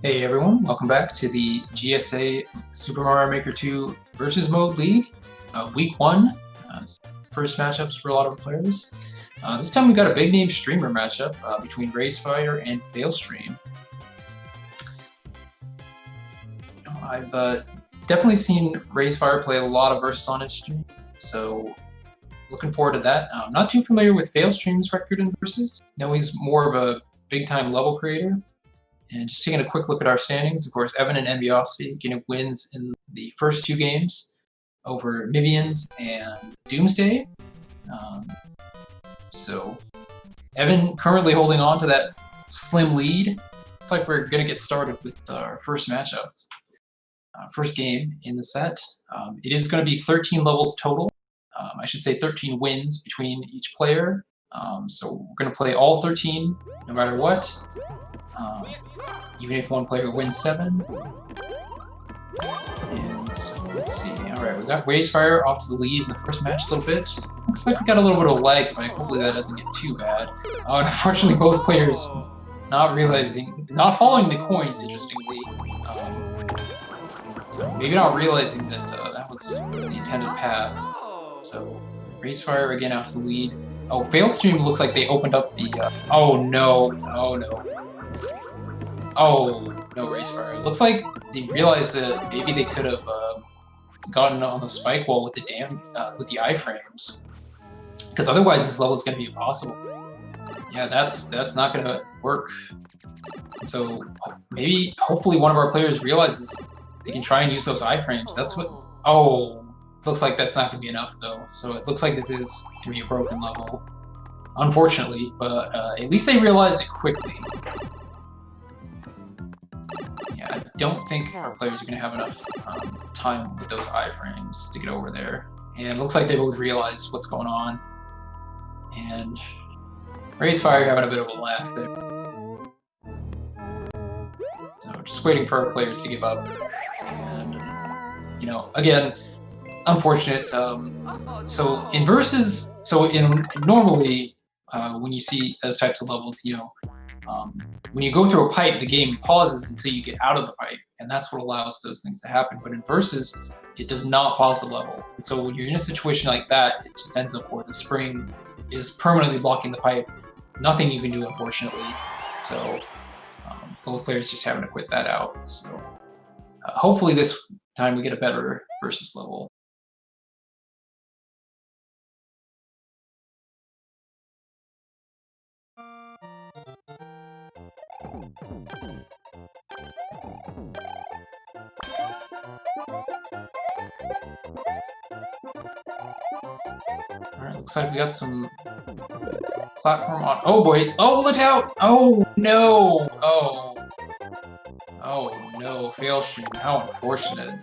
Hey everyone, welcome back to the GSA Super Mario Maker 2 Versus Mode League, Week 1. First matchups for a lot of players. This time we got a big name streamer matchup between raysfire and Failstream. I've definitely seen raysfire play a lot of Versus on his stream, so looking forward to that. I'm not too familiar with Failstream's record in Versus. Know he's more of a big-time level creator. And just taking a quick look at our standings, of course, Evan and Enviosity getting wins in the first two games over Mivians and Doomsday. So Evan currently holding on to that slim lead. Looks like we're going to get started with our first matchup. First game in the set. It is going to be 13 levels total. I should say 13 wins between each player. So we're going to play all 13 no matter what. Even if one player wins 7. And so let's see. Alright, we got raysfire off to the lead in the first match a little bit. Looks like we got a little bit of lag spike. Hopefully that doesn't get too bad. Unfortunately, both players not following the coins, interestingly. So maybe not realizing that that was the intended path. So raysfire again out to the lead. Oh, Failstream looks like they opened up the... oh no, oh no. Oh, no raysfire. It looks like they realized that maybe they could have gotten on the spike wall with the iframes, because otherwise this level is going to be impossible. Yeah, that's not going to work. So maybe, hopefully, one of our players realizes they can try and use those iframes. That's what. Oh, looks like that's not going to be enough though. So it looks like this is going to be a broken level, unfortunately. But at least they realized it quickly. I don't think our players are going to have enough time with those iframes to get over there. And it looks like they both realized what's going on. And raysfire having a bit of a laugh there. So just waiting for our players to give up. And, you know, again, unfortunate. So in Versus, normally when you see those types of levels, you know, when you go through a pipe, the game pauses until you get out of the pipe, and that's what allows those things to happen. But in Versus, it does not pause the level. And so when you're in a situation like that, it just ends up where the spring is permanently blocking the pipe. Nothing you can do, unfortunately. So both players just having to quit that out. So hopefully this time we get a better Versus level. Alright, looks like we got some platform on. Oh boy! Oh, look out! Oh no! Oh. Oh no, Failstream. How unfortunate.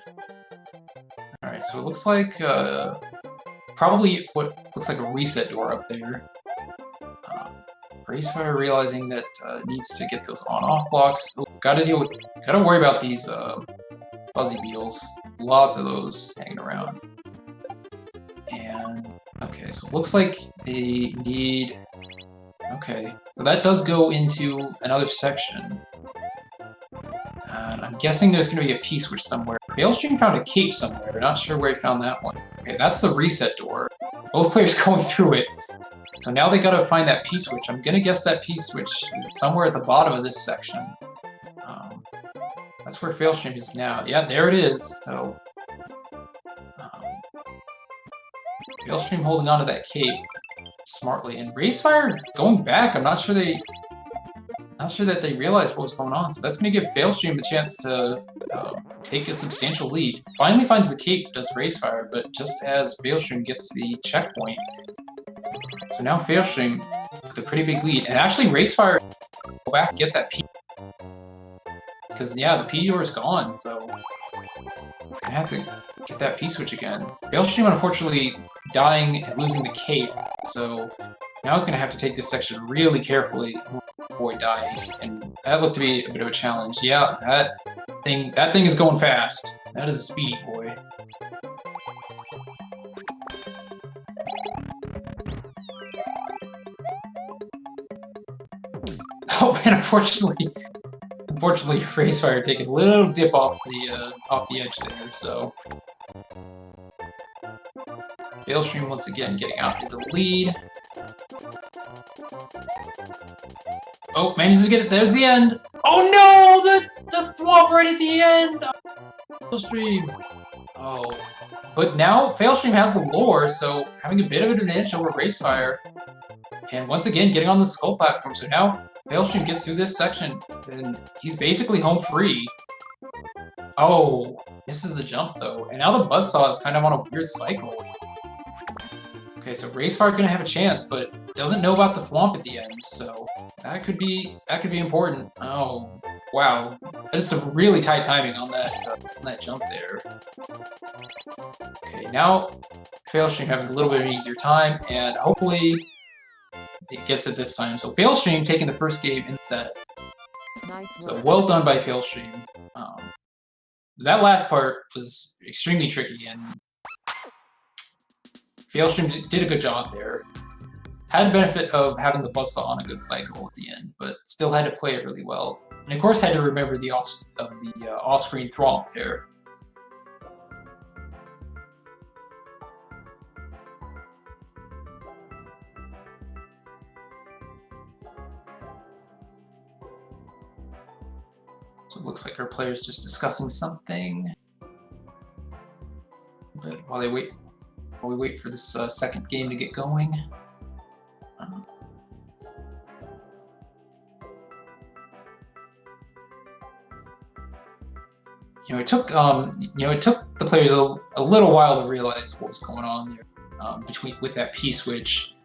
Alright, so it looks like probably what looks like a reset door up there. raysfire realizing that needs to get those on-off blocks. Oh, gotta worry about these fuzzy beetles. Lots of those hanging around. And okay, so it looks like they need. Okay, so that does go into another section. And I'm guessing there's going to be a P-switch somewhere. Failstream found a cape somewhere. I'm not sure where he found that one. Okay, that's the reset door. Both players going through it. So now they gotta find that P-switch. I'm gonna guess that P-switch is somewhere at the bottom of this section. That's where Failstream is now. Yeah, there it is. So Failstream holding onto that cape smartly, and raysfire going back. I'm not sure that they realized what was going on. So that's gonna give Failstream a chance to take a substantial lead. Finally finds the cape, does raysfire, but just as Failstream gets the checkpoint. So now Failstream with a pretty big lead, and actually raysfire go back and get that P, because yeah, the P door is gone. So I have to get that P switch again. Failstream unfortunately dying and losing the cape, so now he's gonna have to take this section really carefully to avoid dying, and that looked to be a bit of a challenge. Yeah, that thing is going fast. That is a speedy boy. Oh, and unfortunately, Unfortunately, raysfire taking a little dip off the edge there, so Failstream once again getting out into the lead. Oh, manages to get it. There's the end. Oh no! The thwomp right at the end. Failstream. Oh, but now Failstream has the lore, so having a bit of an advantage over raysfire. And once again, getting on the skull platform. So now Failstream gets through this section, and he's basically home free. Oh, misses the jump though. And now the buzzsaw is kind of on a weird cycle. Okay, so raysfire gonna have a chance, but doesn't know about the thwomp at the end, so that could be important. Oh, wow, that is some really tight timing on that jump there. Okay, now Failstream having a little bit of an easier time, and hopefully it gets it this time. So Failstream taking the first game in set. Nice work. So well done by Failstream. That last part was extremely tricky, and Failstream did a good job there. Had the benefit of having the buzzsaw on a good cycle at the end, but still had to play it really well. And of course had to remember the off-screen thwomp there. So it looks like our player's just discussing something. But while we wait for this second game to get going. It took the players a little while to realize what was going on there with that P switch.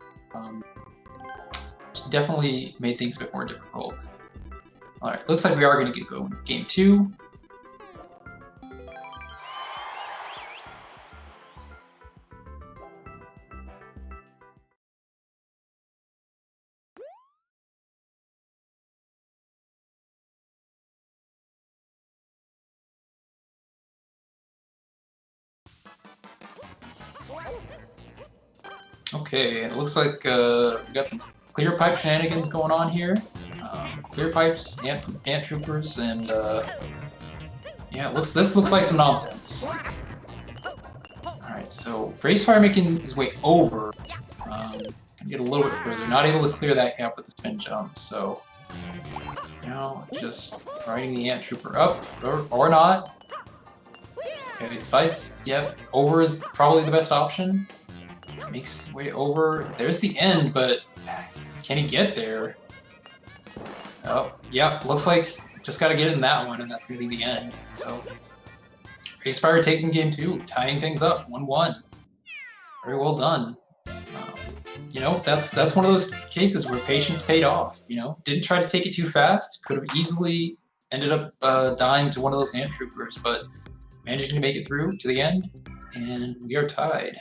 Definitely made things a bit more difficult. All right, looks like we are going to get going with game 2. Okay, it looks like we got some clear pipe shenanigans going on here. Clear pipes, ant troopers, and yeah, this looks like some nonsense. Alright, so raysfire making his way over. Gonna get a little bit further. Not able to clear that gap with the spin jump, so now just riding the ant trooper up, or not. Okay, decides, yep, over is probably the best option. Makes his way over. There's the end, but can he get there? Oh, yeah, looks like just gotta get in that one, and that's gonna be the end. So, raysfire taking game 2, tying things up, 1-1. Very well done. That's one of those cases where patience paid off. Didn't try to take it too fast. Could have easily ended up dying to one of those ant troopers, but managing to make it through to the end, and we are tied.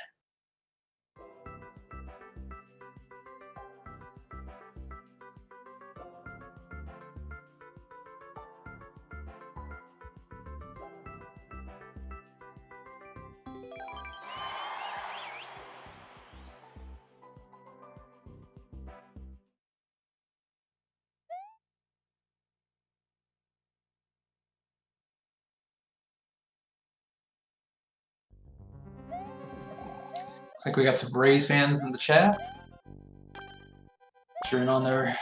Looks like we got some Rays fans in the chat. Cheering on their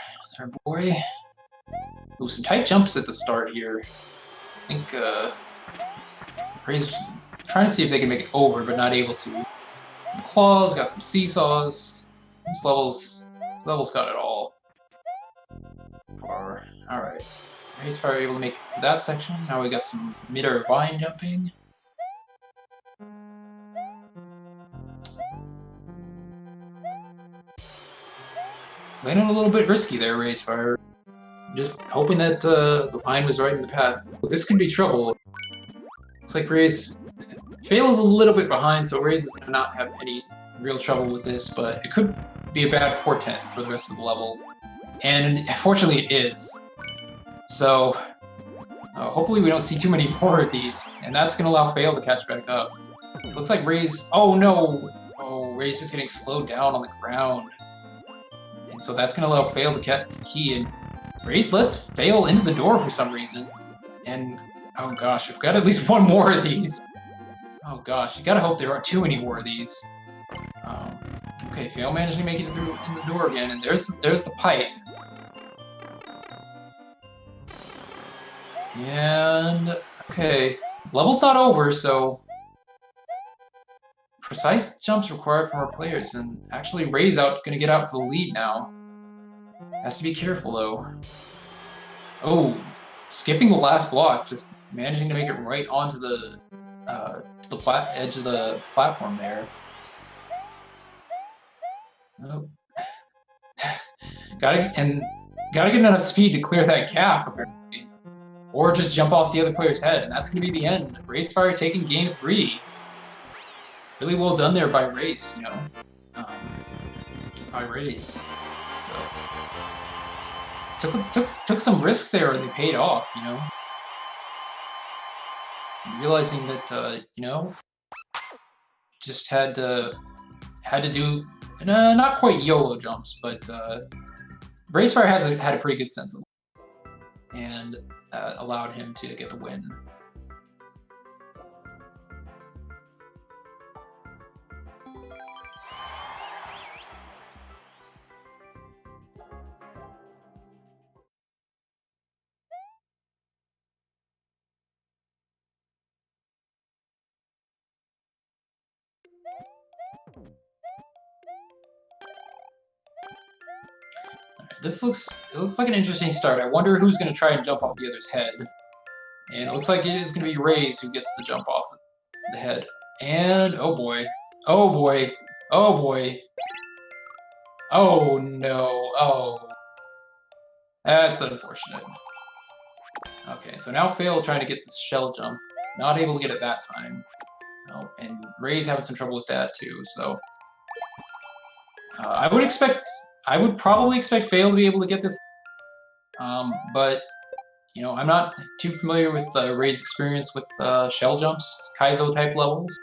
boy. Ooh, some tight jumps at the start here. I think Rays trying to see if they can make it over, but not able to. Some claws, got some seesaws. This level's got it all. Alright. raysfire able to make that section. Now we got some mid-air vine jumping. Landing a little bit risky there, raysfire. Just hoping that the vine was right in the path. This could be trouble. Looks like Rays fails a little bit behind, so Rays is going to not have any real trouble with this, but it could be a bad portent for the rest of the level. And unfortunately it is. So hopefully we don't see too many more of these, and that's going to allow Fail to catch back up. Looks like Rays... Oh no! Oh, Rays just getting slowed down on the ground. And so that's going to allow Fail to catch the key, and Race lets Fail into the door for some reason. And, oh gosh, we've got at least one more of these. Oh gosh, you gotta hope there aren't too many more of these. Okay, Fail managed to make it through in the door again, and there's the pipe. And, okay, level's not over, so precise jumps required from our players, and actually Ray's gonna get out to the lead now. Has to be careful though. Oh, skipping the last block, just managing to make it right onto the edge of the platform there. Oh. gotta get enough speed to clear that gap, apparently. Or just jump off the other player's head, and that's gonna be the end. Raysfire taking game 3. Really well done there by Race, you know. By Race. So took some risks there, and they paid off, you know. And realizing that you know, just had to do not quite YOLO jumps, but Racefire had a pretty good sense of it, and allowed him to get the win. It looks like an interesting start. I wonder who's going to try and jump off the other's head. And it looks like it is going to be Rays who gets the jump off the head. And, oh boy. Oh boy. Oh boy. Oh no. Oh. That's unfortunate. Okay, so now Fail trying to get this shell jump. Not able to get it that time. Oh, and Ray's having some trouble with that too, so... I would probably expect Fail to be able to get this, but you know, I'm not too familiar with Ray's experience with shell jumps, Kaizo type levels.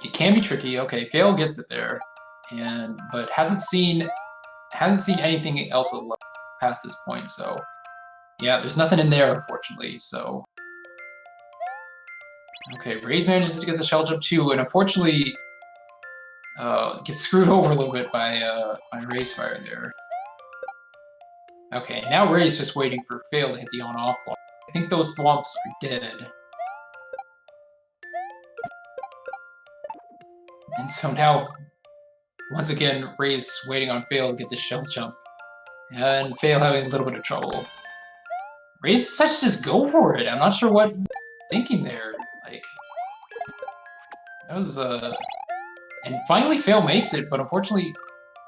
It can be tricky. Okay, Fail gets it there, but hasn't seen anything else past this point. So yeah, there's nothing in there unfortunately. So okay, Ray's manages to get the shell jump too, and unfortunately. Gets screwed over a little bit by Racefire there. Okay, now Ray's just waiting for Fail to hit the on-off block. I think those thwomps are dead. And so now, once again, Ray's waiting on Fail to get the shell jump. And Fail having a little bit of trouble. Ray's decided to just go for it. I'm not sure what thinking there. Like, that was, And finally, Fail makes it, but unfortunately,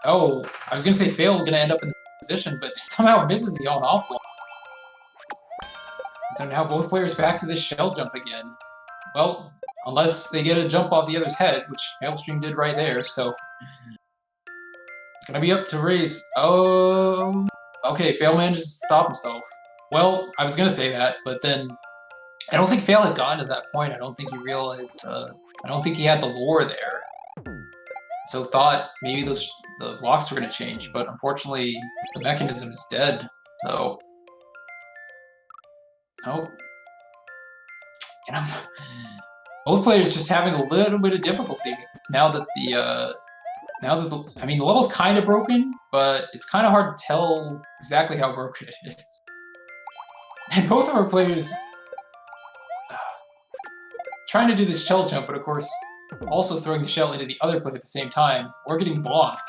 oh, I was gonna say Fail gonna end up in this position, but somehow misses the on-off block. And so now both players back to this shell jump again. Well, unless they get a jump off the other's head, which Failstream did right there, so... Gonna be up to Race. Oh... Okay, Fail manages to stop himself. Well, I was gonna say that, but then... I don't think Fail had gotten to that point. I don't think he realized... I don't think he had the lore there. So thought maybe the blocks were going to change, but unfortunately the mechanism is dead. So, oh, and both players just having a little bit of difficulty now that the level's kind of broken, but it's kind of hard to tell exactly how broken it is. And both of our players trying to do this shell jump, but of course. Also throwing the shell into the other player at the same time, or getting blocked.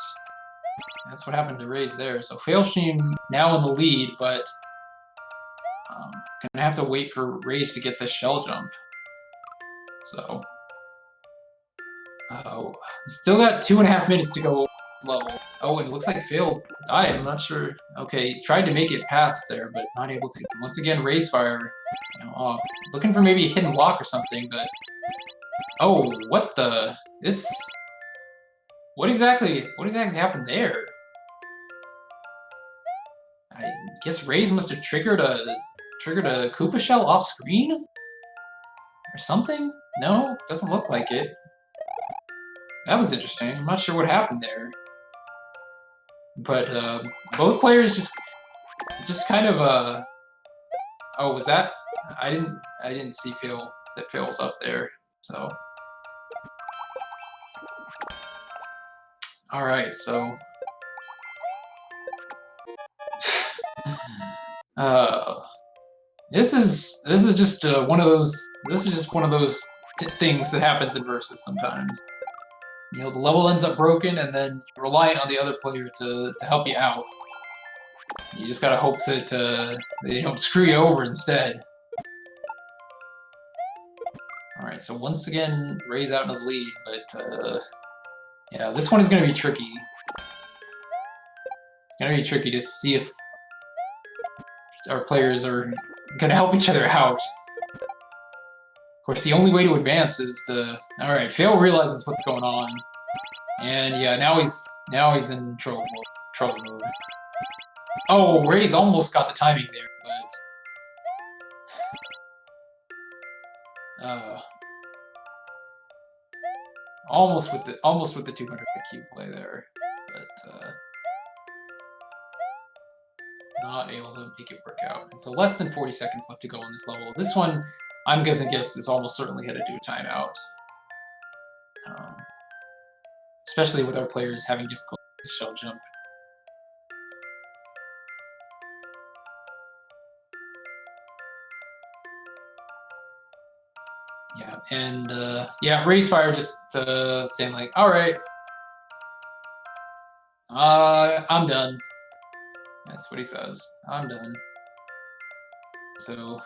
That's what happened to Rays there. So Failstream now in the lead, but gonna have to wait for Rays to get this shell jump. So, still got 2.5 minutes to go level. Oh, and it looks like Fail died. I'm not sure. Okay, tried to make it past there, but not able to. Once again, Racefire, you know, looking for maybe a hidden block or something, but. Oh, what the? What exactly happened there? I guess Rays must have triggered a Koopa shell off screen? Or something? No, doesn't look like it. That was interesting. I'm not sure what happened there. But both players just kind of oh, was that? I didn't see Phil that Phil's up there. So all right, so uh, this is just one of those. This is just one of those things that happens in versus sometimes. You know, the level ends up broken, and then you're reliant on the other player to help you out. You just gotta hope that they don't screw you over instead. All right, so once again, Ray's out in the lead, but yeah, this one is gonna be tricky. It's gonna be tricky to see if our players are gonna help each other out. Of course, the only way to advance is to. All right, Fail realizes what's going on, and yeah, now he's in trouble mode. Oh, Ray's almost got the timing there, but almost with the 200 IQ play there, but not able to make it work out. And so less than 40 seconds left to go on this level. This one, I'm gonna guess, is almost certainly headed to a timeout. Especially with our players having difficulty with shell jump. Yeah, and yeah, raysfire just saying like, all right, I'm done. That's what he says. I'm done. So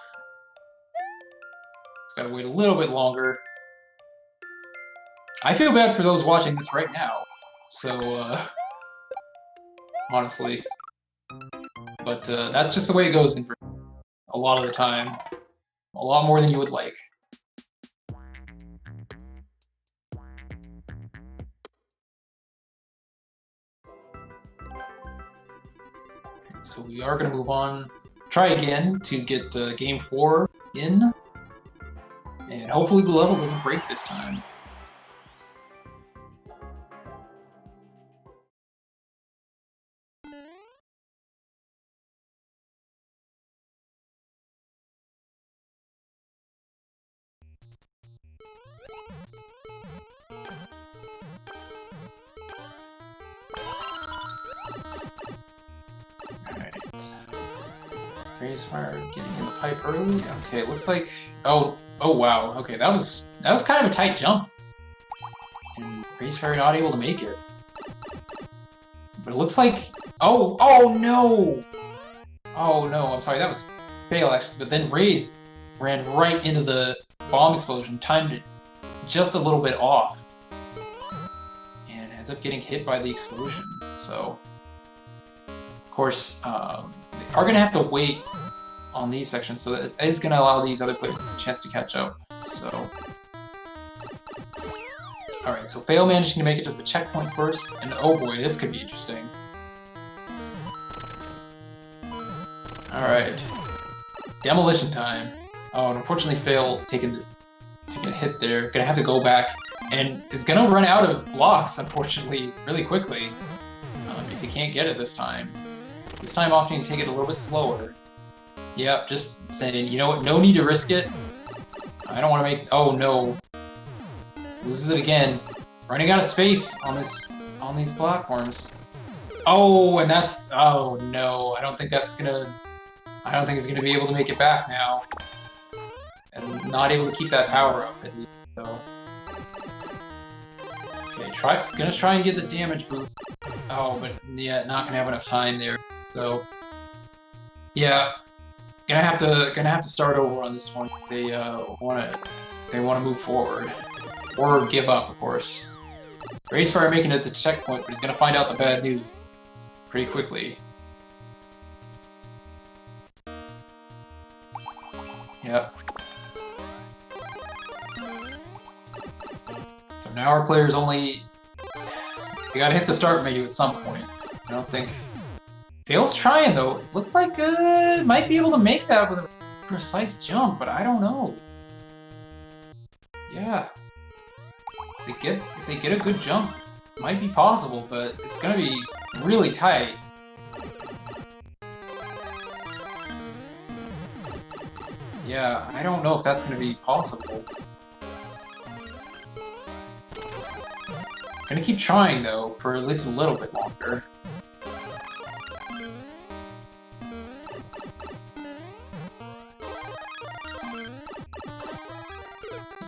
gotta wait a little bit longer. I feel bad for those watching this right now. So honestly, but that's just the way it goes in a lot of the time. A lot more than you would like. So we are going to move on. Try again to get game 4 in. And hopefully the level doesn't break this time. Raysfire getting in the pipe early. Okay, looks like oh wow. Okay, that was kind of a tight jump. And Raysfire not able to make it. But it looks like oh no! Oh no, I'm sorry, that was fail actually, but then Rays ran right into the bomb explosion, timed it just a little bit off. And ends up getting hit by the explosion. So of course, they are gonna have to wait on these sections, so that is gonna allow these other players a chance to catch up. So, all right, so Fail managing to make it to the checkpoint first, and oh boy, this could be interesting. All right, demolition time. Oh, and unfortunately, Fail taking a hit there. Gonna have to go back, and is gonna run out of blocks, unfortunately, really quickly. If he can't get it this time. This time opting to take it a little bit slower. Yep, just saying, you know what, no need to risk it. I don't want to make, oh no. Loses it again. Running out of space on these platforms. Oh, and that's, oh no, I don't think he's gonna be able to make it back now. And not able to keep that power up at least, so. Okay, gonna try and get the damage boost. Oh, but yeah, not gonna have enough time there. So, yeah, gonna have to start over on this one. If they wanna move forward, or give up, of course. Raysfire making it to the checkpoint, but he's gonna find out the bad news pretty quickly. Yep. So now our players only. We gotta hit the start menu at some point. I don't think. Fail's trying though. Looks like might be able to make that with a precise jump, but I don't know. Yeah. If they get a good jump, it might be possible, but it's gonna be really tight. Yeah, I don't know if that's going to be possible. Gonna keep trying, though, for at least a little bit longer.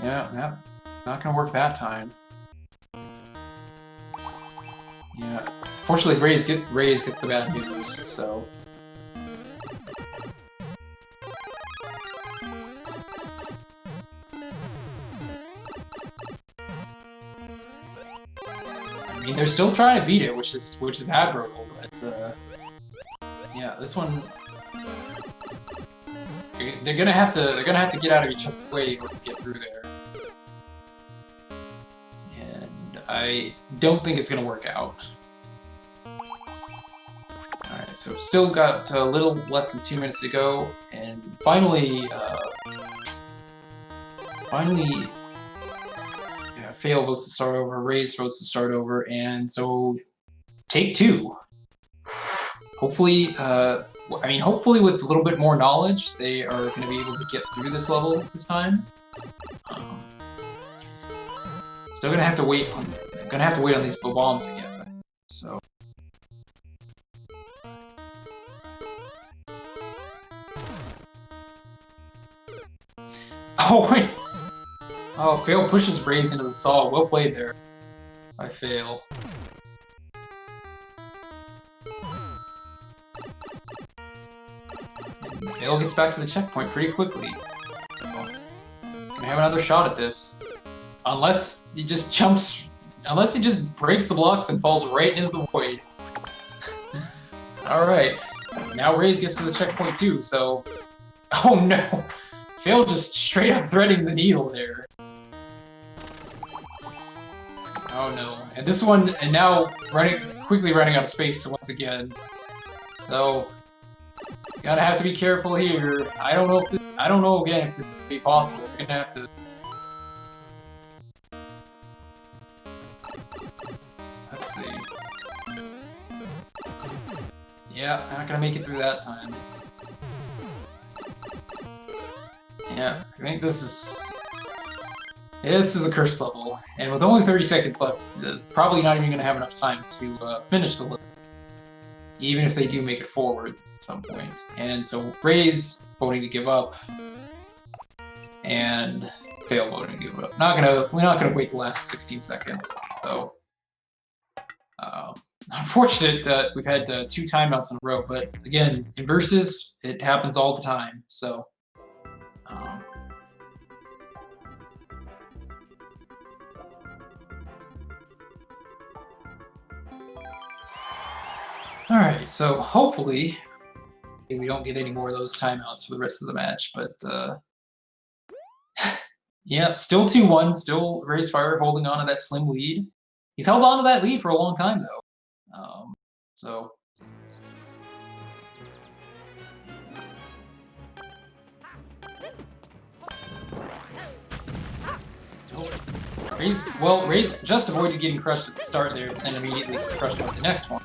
Yeah, not gonna work that time. Yeah, fortunately, Rays gets the bad news, so. I mean, they're still trying to beat it, which is admirable. But yeah, this one they're gonna have to get out of each other's way in order to get through there, and I don't think it's gonna work out. All right, so still got a little less than 2 minutes to go, and finally. Yeah, Fail votes to start over, Rays votes to start over, and so take two. Hopefully, hopefully with a little bit more knowledge, they are going to be able to get through this level this time. Still gonna have to wait on these bombs again. So. Oh wait. Oh, Fail pushes Rays into the saw. Well played there. I Fail. And Fail gets back to the checkpoint pretty quickly. Gonna have another shot at this. Unless he just breaks the blocks and falls right into the void. Alright. Now Rays gets to the checkpoint too, so... Oh no! Fail just straight up threading the needle there. Oh no. And this one, and now quickly running out of space once again. So, gotta have to be careful here. I don't know again if this will be possible. We're gonna have to... Let's see. Yeah, not gonna make it through that time. Yeah, I think this is a cursed level, and with only 30 seconds left, probably not even going to have enough time to finish the level, even if they do make it forward at some point. And so Rays voting to give up, and Fail voting to give up. We're not gonna wait the last 16 seconds. So unfortunate that we've had 2 timeouts in a row, but again, in versus, it happens all the time. So. Alright, so hopefully we don't get any more of those timeouts for the rest of the match, but yeah, still 2-1, still raysfire holding on to that slim lead. He's held on to that lead for a long time though. So Rays just avoided getting crushed at the start there, and immediately crushed with the next one.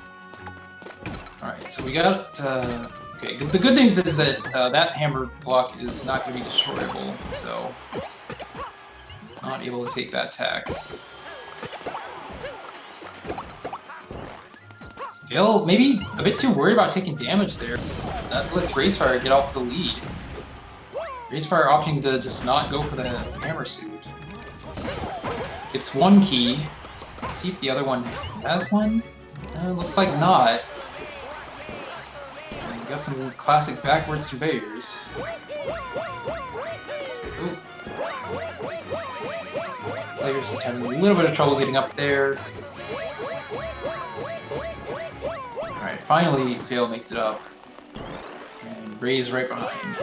Alright, so we got, okay, the good news is that that hammer block is not going to be destroyable, so not able to take that tack. Fail, maybe a bit too worried about taking damage there. That lets Raysfire get off the lead. Raysfire opting to just not go for the hammer suit. Gets one key. Let's see if the other one has one. Looks like not. We got some classic backwards conveyors. Ooh. Players just having a little bit of trouble getting up there. Alright, finally Fail makes it up. And Rays right behind.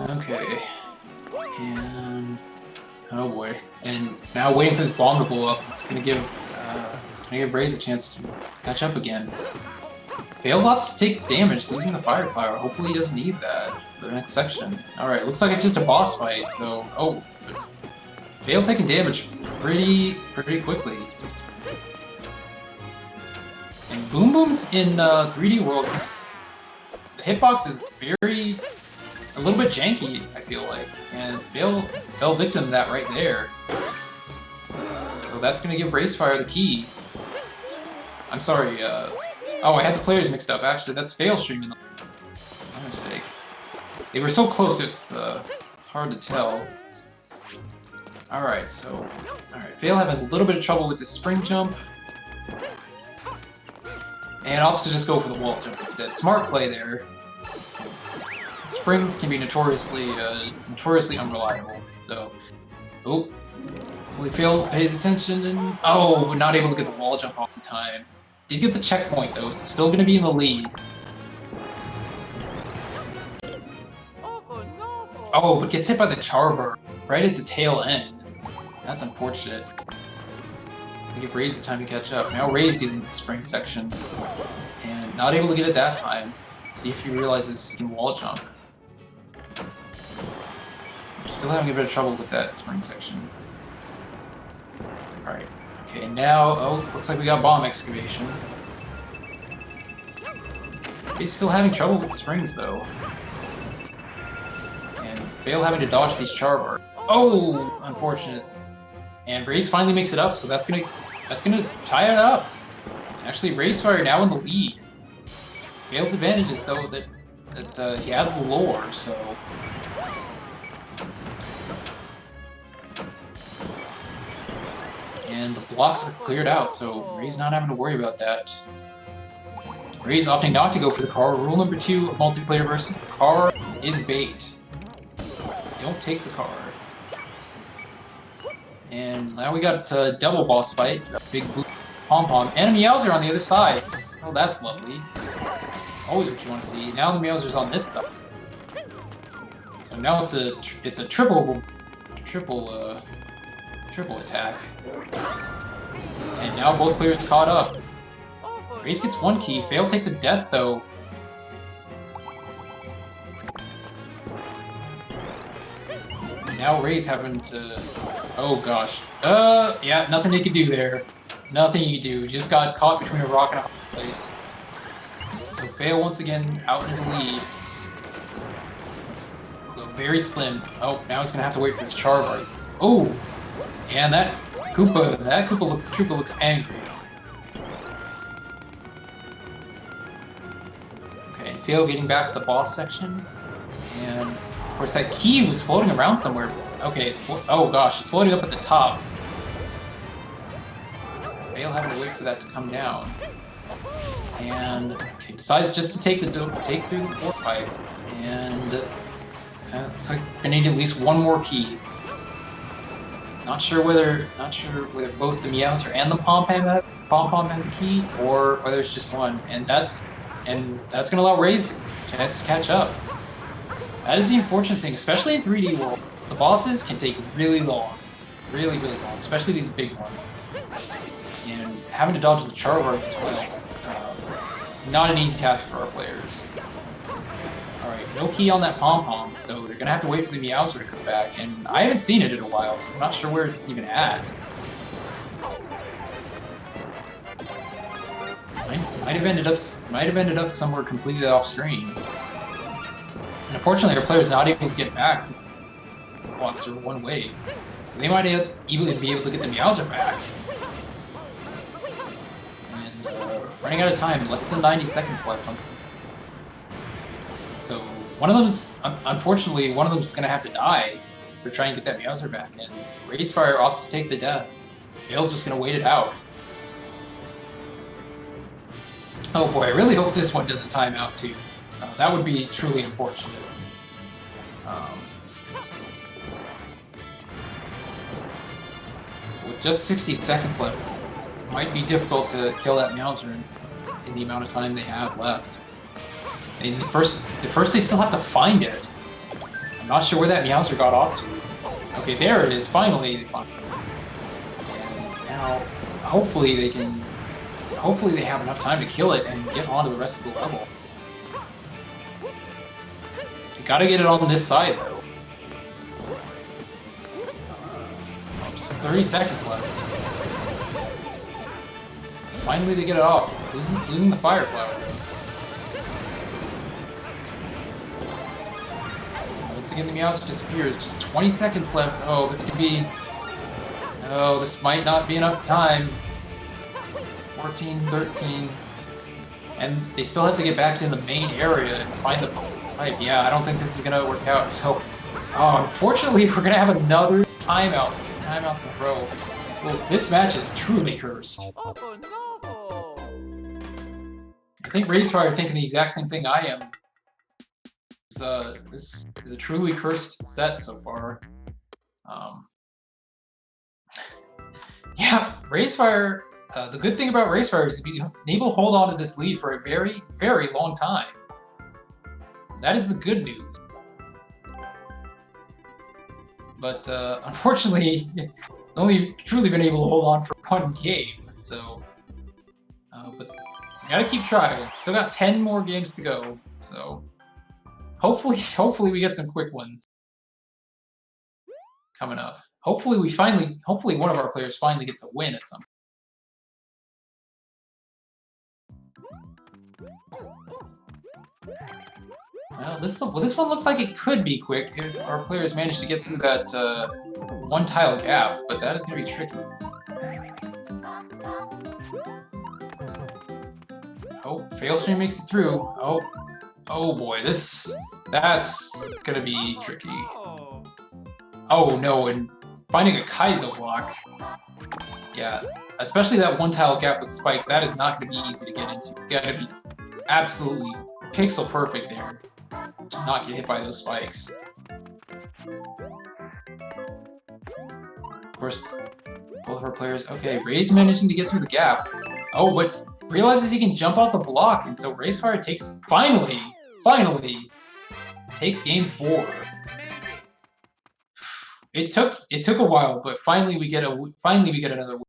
Okay, and oh boy, and now waiting for this bomb to blow up. It's gonna give Rays a chance to catch up again. Fail opts to take damage, losing the fire power. Hopefully he doesn't need that for the next section. Alright, looks like it's just a boss fight, so... Oh, Fail taking damage pretty quickly. And Boom Boom's in 3D World. The hitbox is a little bit janky, I feel like. And Fail fell victim to that right there. So that's gonna give raysfire the key. I'm sorry, oh, I had the players mixed up. Actually, that's Failstream in the... My mistake. They were so close, it's hard to tell. Alright, so... Alright, Fail having a little bit of trouble with the spring jump. And opts to just go for the wall jump instead. Smart play there. Springs can be notoriously unreliable, so... Oh. Hopefully Fail pays attention and... Oh, but not able to get the wall jump off in time. Did get the checkpoint though, so still gonna be in the lead. Oh, but gets hit by the Charver right at the tail end. That's unfortunate. I give Rays the time to catch up. Now Ray's dealing with the spring section. And not able to get it that time. See if he realizes he can wall jump. Still having a bit of trouble with that spring section. Alright. Okay, now, oh, looks like we got bomb excavation. He's still having trouble with the springs, though. And Fail having to dodge these Charbar. Oh, unfortunate. And Rays finally makes it up, so that's gonna tie it up. Actually, raysfire now in the lead. Fail's advantage is though that he has the lore, so. And the blocks are cleared out, so Ray's not having to worry about that. Ray's opting not to go for the car. Rule number 2 of multiplayer versus the car is bait. Don't take the car. And now we got a double boss fight. A big blue pom-pom. And a Meowser on the other side. Oh, that's lovely. Always what you want to see. Now the Meowser's on this side. So now it's a triple attack. And now both players caught up. Rays gets one key. Fail takes a death though. And now Rays having to... Oh gosh. Yeah, nothing he could do there. Nothing you can do. Just got caught between a rock and a hard place. So Fail once again out in the lead. So very slim. Oh, now he's gonna have to wait for his Charvar. Oh! And that Koopa looks angry. Okay, Fail getting back to the boss section. And of course that key was floating around somewhere. Okay, oh gosh, it's floating up at the top. Fail having to wait for that to come down. And okay, decides just to take through the door pipe. And looks like I need at least one more key. Not sure whether both the Meowser and the Pom-Pom have the key, or whether it's just one. And that's gonna allow Rays the chance to catch up. That is the unfortunate thing, especially in 3D World. The bosses can take really long, really long, especially these big ones. And having to dodge the Charvards as well. Not an easy task for our players. Alright, no key on that Pom-Pom, so they're gonna have to wait for the Meowser to come back, and I haven't seen it in a while, so I'm not sure where it's even at. Might have ended up somewhere completely off screen. And unfortunately, our player's not able to get back. Blocks are one way. They might even be able to get the Meowser back. And running out of time, less than 90 seconds left. So one of them's, unfortunately, one of them's gonna have to die to try and get that Meowser back. And raysfire opts to take the death. Fail's just gonna wait it out. Oh boy, I really hope this one doesn't time out too. That would be truly unfortunate. With just 60 seconds left, it might be difficult to kill that Meowser in the amount of time they have left. And first they still have to find it. I'm not sure where that Meowser got off to. Okay, there it is. Finally, they find it. And now, hopefully hopefully they have enough time to kill it and get on to the rest of the level. You gotta get it on this side, though. Oh, just 30 seconds left. Finally they get it off. Losing the fire flower. Once again, the Meowth disappears. Just 20 seconds left. Oh, this could be... Oh, this might not be enough time. 14, 13. And they still have to get back in the main area and find the pipe. Yeah, I don't think this is going to work out. So, unfortunately, we're going to have another timeout. Timeouts in a row. Well, this match is truly cursed. Oh, no. I think raysfire are thinking the exact same thing I am. This is a truly cursed set so far. Yeah, raysfire. The good thing about raysfire is being able to hold on to this lead for a very, very long time. That is the good news. But unfortunately, only truly been able to hold on for one game. So, but we gotta keep trying. Still got 10 more games to go. So, hopefully we get some quick ones coming up. Hopefully one of our players finally gets a win at some point. Well, this one looks like it could be quick if our players manage to get through that one tile gap, but that is going to be tricky. Oh, Failstream makes it through. Oh boy, that's going to be tricky. Oh no, and finding a Kaizo block. Yeah, especially that one tile gap with spikes, that is not going to be easy to get into. You got to be absolutely pixel perfect there to not get hit by those spikes. Of course, both of our players. Okay, Ray's managing to get through the gap. Oh, but realizes he can jump off the block, and so raysfire takes finally takes game 4. It took a while, but finally we get another win.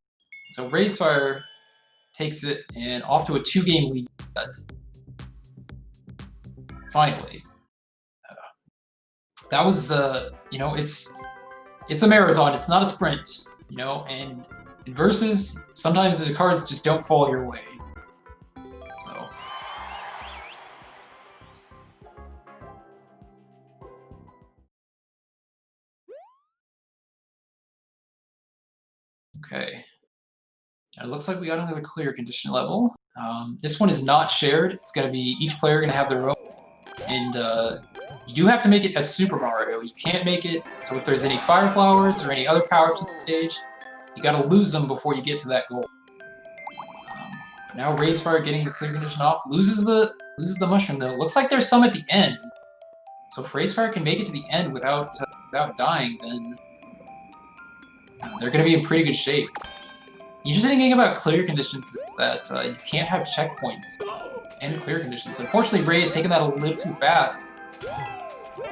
So raysfire takes it and off to a 2-game lead set. Finally. That was, you know, it's a marathon, it's not a sprint, you know, and in versus, sometimes the cards just don't fall your way. So. Okay. And it looks like we got another clear condition level. This one is not shared. It's going to be each player going to have their own. And you do have to make it as Super Mario. You can't make it, so if there's any fire flowers or any other power-ups on the stage, you got to lose them before you get to that goal. But now raysfire getting the clear condition off, loses the mushroom though. Looks like there's some at the end. So if raysfire can make it to the end without dying, then they're going to be in pretty good shape. The interesting thing about clear conditions is that you can't have checkpoints and clear conditions. Unfortunately, Ray has taken that a little too fast.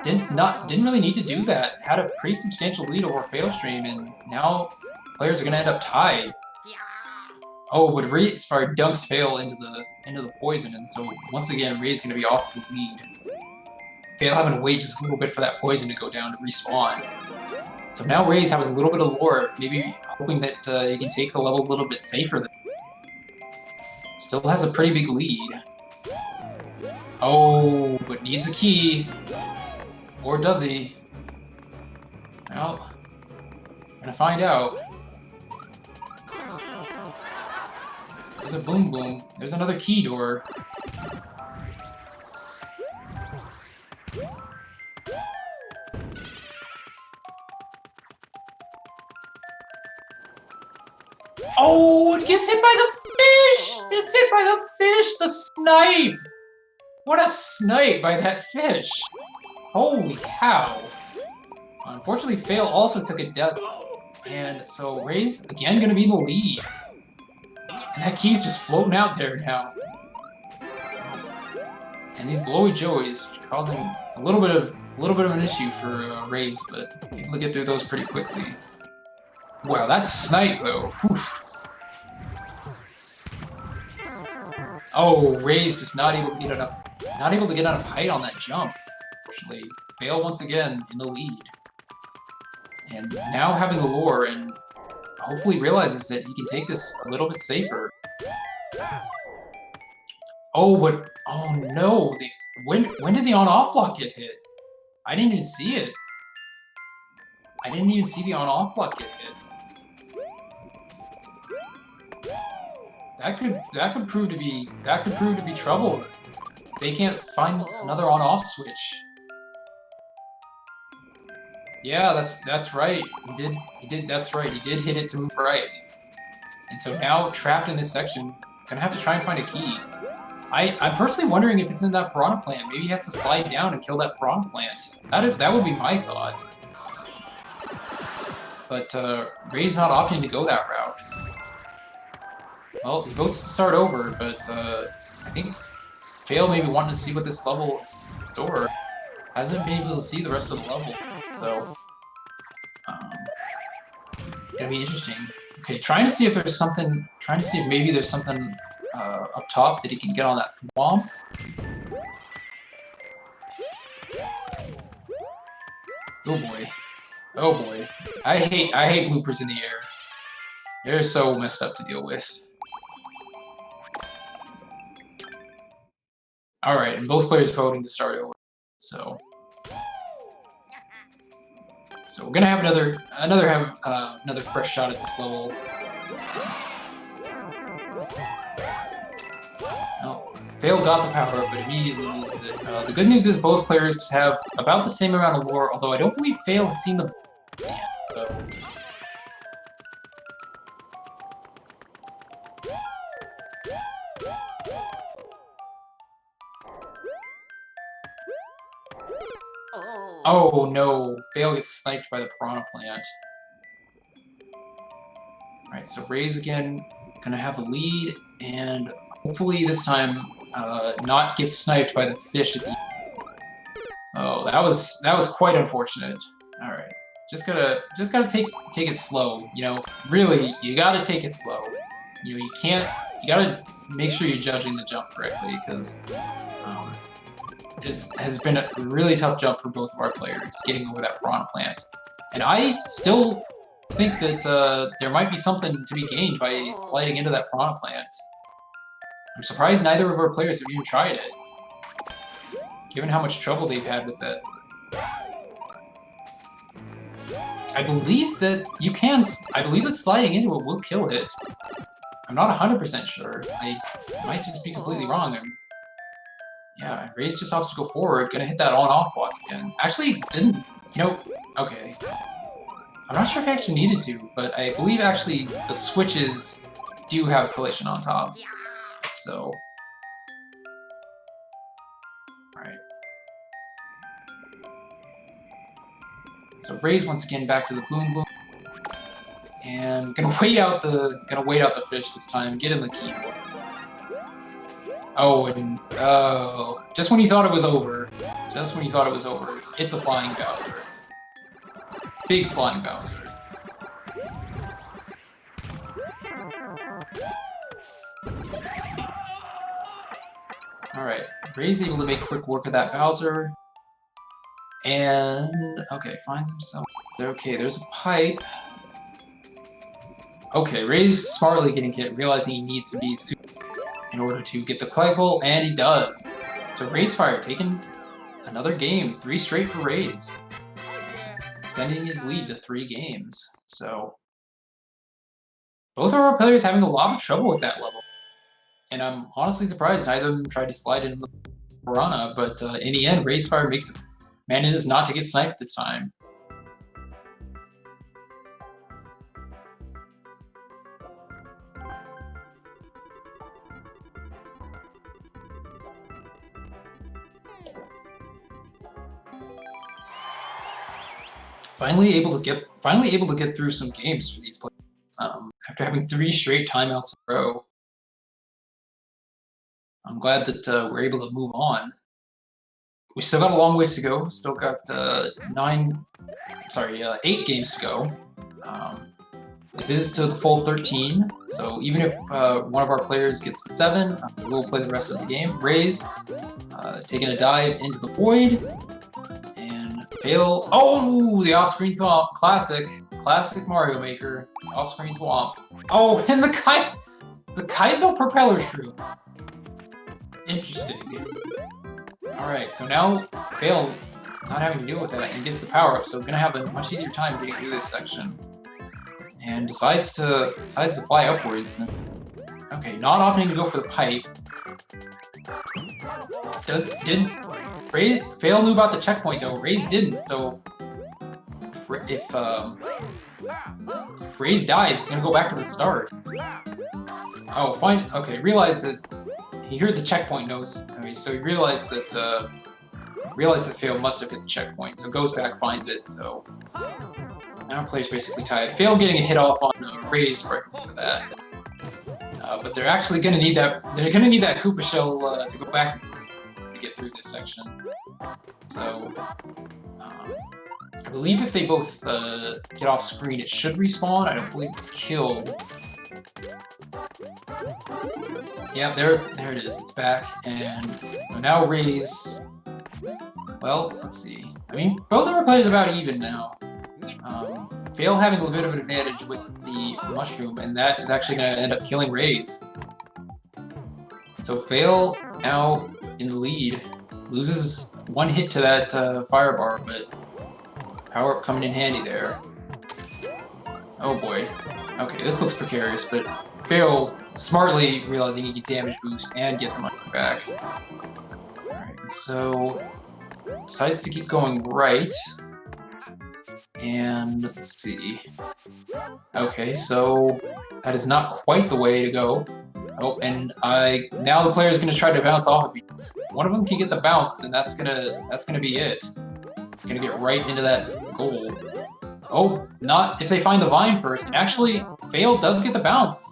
Didn't really need to do that. Had a pretty substantial lead over Failstream, and now players are going to end up tied. Oh, but raysfire dunks Fail into the poison, and so once again Ray's going to be off to the lead. Fail having to wait just a little bit for that poison to go down to respawn. So now Ray's having a little bit of lore, maybe hoping that he can take the level a little bit safer. Still has a pretty big lead. Oh, but needs a key. Or does he? Well, we're gonna find out. There's a boom boom. There's another key door. Oh, it gets hit by the fish! It's hit by the fish! The snipe! What a snipe by that fish! Holy cow! Unfortunately, Fail also took a death, and so Ray's again gonna be the lead. And that key's just floating out there now. And these blowy joeys are causing a little bit of an issue for Rays, but able to get through those pretty quickly. Wow, that snipe though. Whew. Oh, Ray's just not able to get enough height on that jump. Unfortunately, Fail once again in the lead. And now having the lure and hopefully realizes that he can take this a little bit safer. Oh, but oh no! When did the on-off block get hit? I didn't even see it. I didn't even see the on-off block get hit. That could prove to be trouble. They can't find another on-off switch. Yeah, that's right. That's right. He did hit it to move right. And so now trapped in this section, gonna have to try and find a key. I'm personally wondering if it's in that piranha plant. Maybe he has to slide down and kill that piranha plant. That would be my thought. But Ray's not opting to go that route. Well, he votes to start over, but I think Fail maybe wanted to see what this level in store. Hasn't been able to see the rest of the level, so it's gonna be interesting. Okay, trying to see if there's something. Trying to see if maybe there's something up top that he can get on that thwomp. Oh boy. Oh boy. I hate bloopers in the air. They're so messed up to deal with. Alright, and both players voting to start over. So we're gonna have another fresh shot at this level. Oh, Fail got the power up, but immediately loses it. The good news is both players have about the same amount of lore, although I don't believe Fail has seen the yet, so. Oh no, Fail gets sniped by the piranha plant. Alright, so Ray's again gonna have a lead, and hopefully this time not get sniped by the fish at the end. Oh, that was quite unfortunate. Alright. Just gotta take it slow, you know. Really, you gotta take it slow. You know, you gotta make sure you're judging the jump correctly, because it has been a really tough jump for both of our players, getting over that piranha plant. And I still think that there might be something to be gained by sliding into that piranha plant. I'm surprised neither of our players have even tried it, given how much trouble they've had with that. I believe that sliding into it will kill it. I'm not 100% sure. I might just be completely wrong. Yeah, Ray's just obstacle forward, gonna hit that on-off block again. Actually, didn't, you know, okay. I'm not sure if I actually needed to, but I believe actually the switches do have collision on top. So, alright. So Ray's once again back to the boom boom. And gonna wait out the fish this time, get in the key. Oh, and just when you thought it was over. Just when you thought it was over, it's a flying Bowser. Big flying Bowser. Alright, Ray's able to make quick work of that Bowser. And, okay, finds himself. Okay, there's a pipe. Okay, Ray's smartly getting hit, realizing he needs to be super in order to get the pipe hole, and he does. So raysfire taking another game, 3 straight for Rays, extending his lead to 3 games. So both of our players having a lot of trouble with that level, and I'm honestly surprised neither of them tried to slide in the piranha. But in the end, raysfire manages not to get sniped this time. Finally able to get through some games for these players after having 3 straight timeouts in a row. I'm glad that we're able to move on. We still got a long ways to go. Still got 8 games to go. This is to the full 13, so even if one of our players gets the 7, we'll play the rest of the game. Rays, taking a dive into the void, and fail. Oh, the off-screen thwomp, classic Mario Maker, off-screen thwomp. Oh, and the Kaizo propeller shrew. Interesting. Alright, so now Fail not having to deal with that and gets the power up, so gonna have a much easier time getting through this section. And decides to fly upwards. Okay, not opting to go for the pipe. Fail knew about the checkpoint though. Rays didn't, so if Rays dies, it's gonna go back to the start. Oh, fine. Okay, realized that he heard the checkpoint noise. Okay, so he realized that Fail must have hit the checkpoint. So goes back, finds it. So now player's basically tied. Fail getting a hit off on Rays right before that. But they're actually gonna need that. They're gonna need that Koopa shell to go back to get through this section. So I believe if they both get off screen, it should respawn. I don't believe it's killed. Yeah, there it is. It's back, and now Rays. Well, let's see. I mean, both of our players are about even now. Fail having a little bit of an advantage with the mushroom, and that is actually going to end up killing Rays. So Fail now in the lead, loses one hit to that fire bar, but power up coming in handy there. Oh boy. Okay, this looks precarious, but Fail smartly realizing he can damage boost and get the money back. Alright, so decides to keep going right. And let's see. Okay, so that is not quite the way to go. Oh, and now the player is going to try to bounce off of me. One of them can get the bounce, then that's gonna be it. Gonna get right into that goal. Oh, not if they find the vine first. Actually, Fail does get the bounce.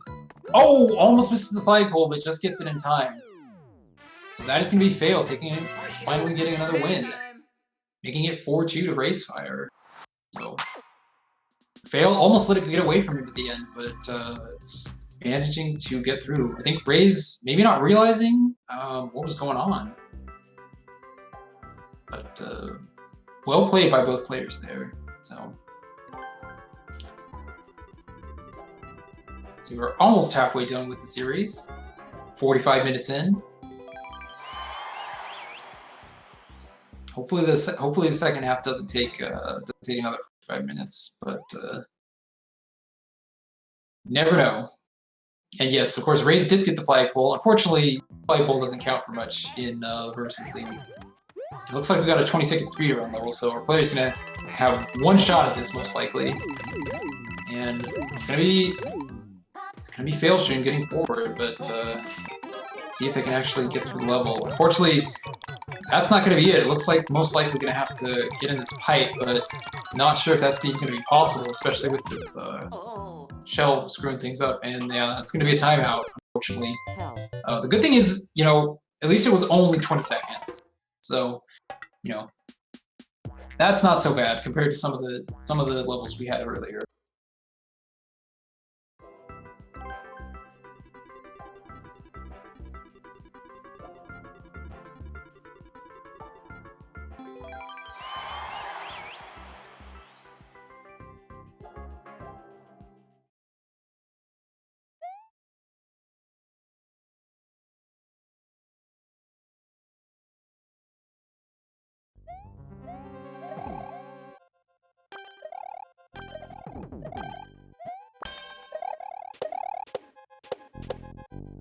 Oh, almost misses the flagpole, but just gets it in time. So that is gonna be Fail finally getting another win, making it 4-2 to raysfire. So Fail almost let it get away from him at the end, but it's managing to get through. I think Rays maybe not realizing what was going on, but well played by both players there. So we're almost halfway done with the series. 45 minutes in. Hopefully the second half doesn't take another 5 minutes, but never know. And yes, of course, Rays did get the flagpole. Unfortunately, flagpole doesn't count for much in Versus League. It looks like we got a 20-second speedrun level, so our player's gonna have one shot at this most likely, and it's gonna be Failstream getting forward, but see if they can actually get to the level. Unfortunately, that's not going to be it. It looks like most likely going to have to get in this pipe, but not sure if that's going to be possible, especially with this shell screwing things up. And yeah, that's going to be a timeout, unfortunately. The good thing is, you know, at least it was only 20 seconds, so you know that's not so bad compared to some of the levels we had earlier.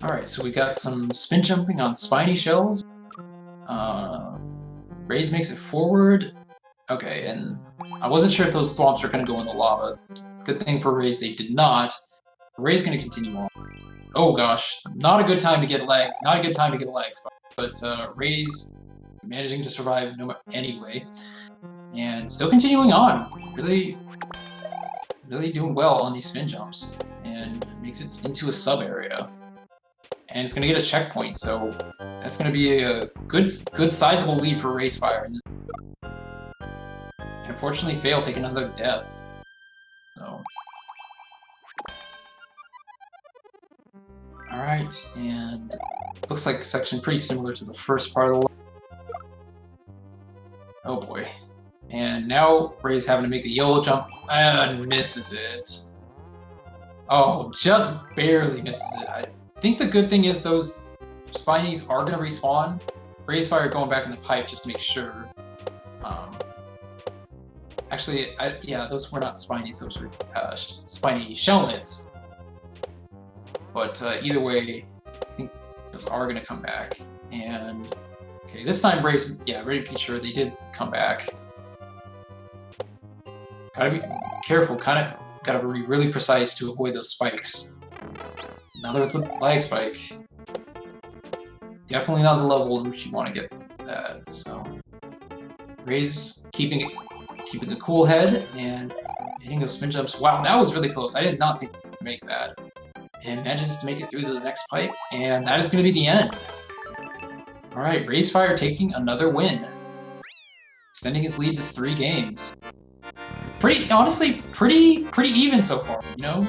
Alright, so we got some spin jumping on spiny shells. Rays makes it forward. Okay, and I wasn't sure if those thwomps are going to go in the lava. Good thing for Rays, they did not. Ray's going to continue on. Oh gosh, not a good time to get a lag. Not a good time to get a lag spot. But Rays managing to survive anyway, and still continuing on. Really doing well on these spin jumps, and makes it into a sub area. And it's going to get a checkpoint, so that's going to be a good sizable lead for raysfire. And unfortunately, Fail take another death. So Alright, and looks like a section pretty similar to the first part of the level. Oh boy. And now Ray's having to make a yellow jump and misses it. Oh, just barely misses it. I think the good thing is those Spinies are going to respawn. Raysfire going back in the pipe just to make sure. Actually, yeah, those were not Spinies, those were Spiny Shellnets. But either way, I think those are going to come back. And okay, this time Ray's, yeah, making sure they did come back. Gotta be careful, gotta be really precise to avoid those spikes. Another lag spike. Definitely not the level in which you want to get that, so. Ray's keeping a cool head and hitting those spin jumps. Wow, that was really close. I did not think he could make that. And manages to make it through to the next pipe, and that is going to be the end. Alright, Raysfire taking another win. Extending his lead to 3 games. Honestly, pretty even so far, you know?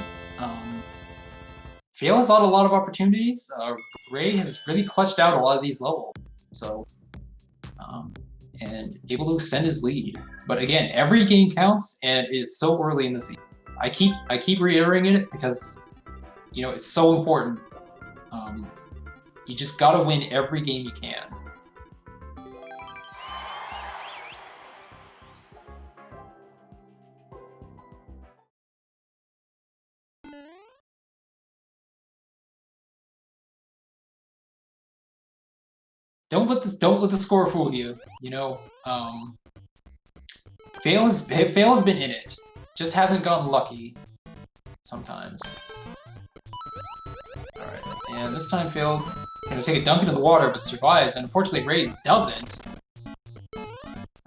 Fail has had a lot of opportunities. Ray has really clutched out a lot of these levels, so and able to extend his lead. But again, every game counts, and it is so early in the season. I keep reiterating it because you know it's so important. You just gotta win every game you can. Don't let the score fool you. You know, Fail has been in it, just hasn't gotten lucky sometimes. All right, and this time Fail gonna take a dunk into the water, but survives. And unfortunately, Ray doesn't.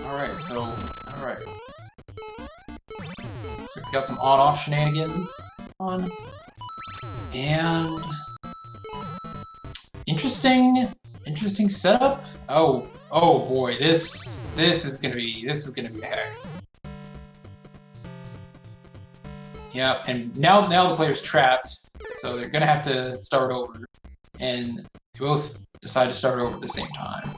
All right, so we got some on-off shenanigans on, and interesting setup. Oh boy, this is gonna be a heck. Yeah, and now the player's trapped, so they're gonna have to start over, and they both decide to start over at the same time.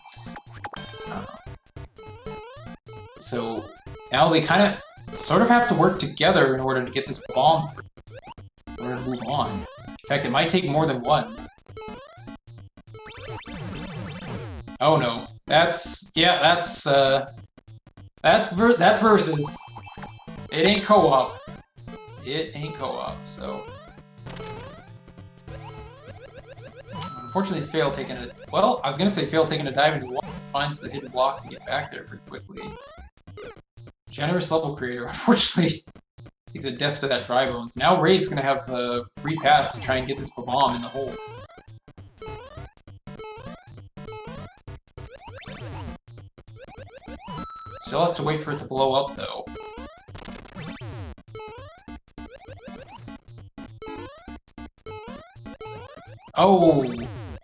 So now they kind of sort of have to work together in order to get this bomb through, in order to move on. In fact, it might take more than one. Oh no, that's versus. It ain't co-op. It ain't co-op, so. Unfortunately, Fail taking a, well, I was gonna say Fail taking a dive into the water, finds the hidden block to get back there pretty quickly. Generous level creator, unfortunately, takes a death to that dry bones. Now Ray's gonna have a free path to try and get this bomb in the hole. Still has to wait for it to blow up, though. Oh